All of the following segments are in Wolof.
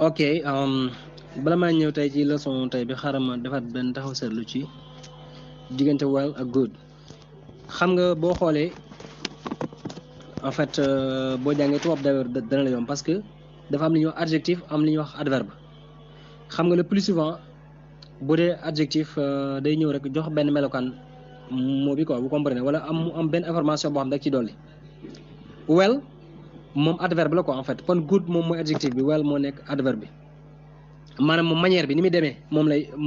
ok bala maa ñëw tey ci leçon tey bi xaaral ma defaat benn taxaw seetlu ci diggante well ak good. xam nga boo xoolee en fait boo jàngee tubaab dana la yomb parce que dafa am li ñuy wax adjectif am li ñuy wax adverbe. xam nga le plus souvent bu dee adjectif day ñëw rek jox benn melokaan moo bi quoi vous comprenez wala am benn information boo xam da ci dolli. well moom adverbe la quoi en fait kon good moom mooy adjectif bi well moo nekk adverbe bi maanaam moom manière bi ni muy demee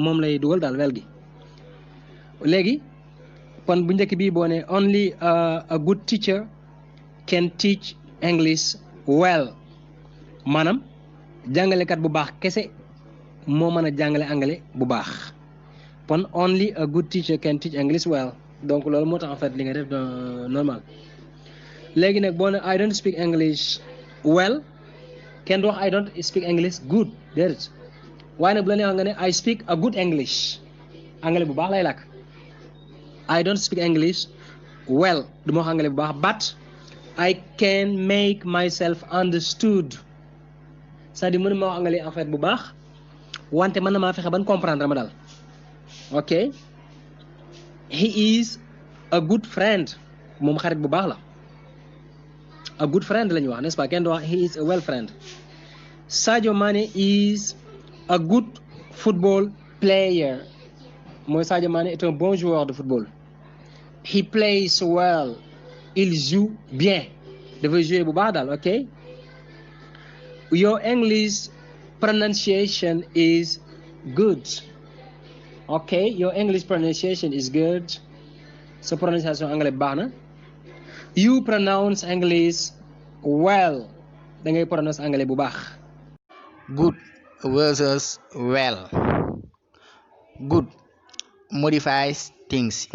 moom lay dugal daal well gi. léegi kon bu njëkk bi boo ne only a good teacher can teach English well maanaam jàngalekat bu baax kese moo mën a jàngale anglais bu baax kon only a good teacher can teach English well donc loolu moo tax en fait li nga def normal. léegi nag boo ne I don't speak English well kenn du wax I don't speak English good déedéet waaye nag bu la neexee nga ne I speak a good English anglais bu baax lay làkk. I don't speak English well du ma wax anglais bu baax but I can make myself understood c'est-à-dire mën na ma wax anglais en fait bu baax wante mën na maa fexe ban comprendre ma daal. ok he is a good friend moom xarit bu baax la. a good friend la ñuy wax n'est-ce pas kenn du wax he is a well friend. Sadio Mané is a good football player mooy Sadio Mané est un bon joueur de football. He plays well il joue bien dafay jouer bu baax daal. ok your English pronunciation is good. ok your English pronunciation is good sa prononciation anglais baax na. you pronounce English well da ngay prononce anglais bu baax. good versus well. good modifies things,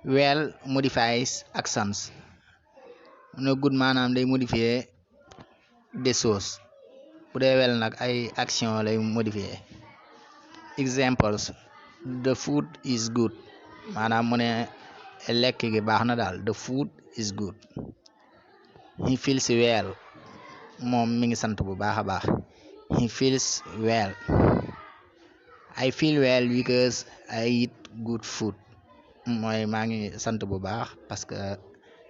well modifies actions. No good maanaam day modifier des choses bu dee well nag ay action lay modifier. examples the food is good maanaam mu ne lekk gi baax na daal the food is good. he feels well moom mi ngi sant bu baax a baax he feels well. I feel well because I eat good food mooy maa ngi sant bu baax parce que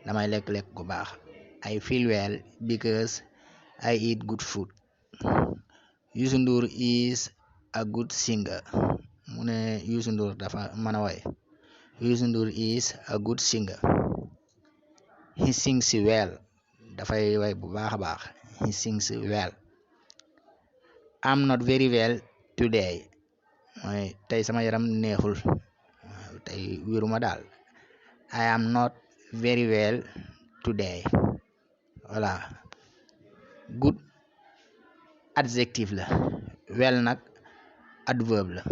damay lekk bu baax. I feel well because I eat good food. Youssou Ndour is a good singer mu ne Youssou Ndour dafa mën a woy. Youssou Ndour is a good singer. He sings well dafay woy bu baax a baax he sings well. I'm not very well today mooy tey sama yaram neexul tey wéruma daal. I am not very well today. voilà good adjectif la well nag adverbe la.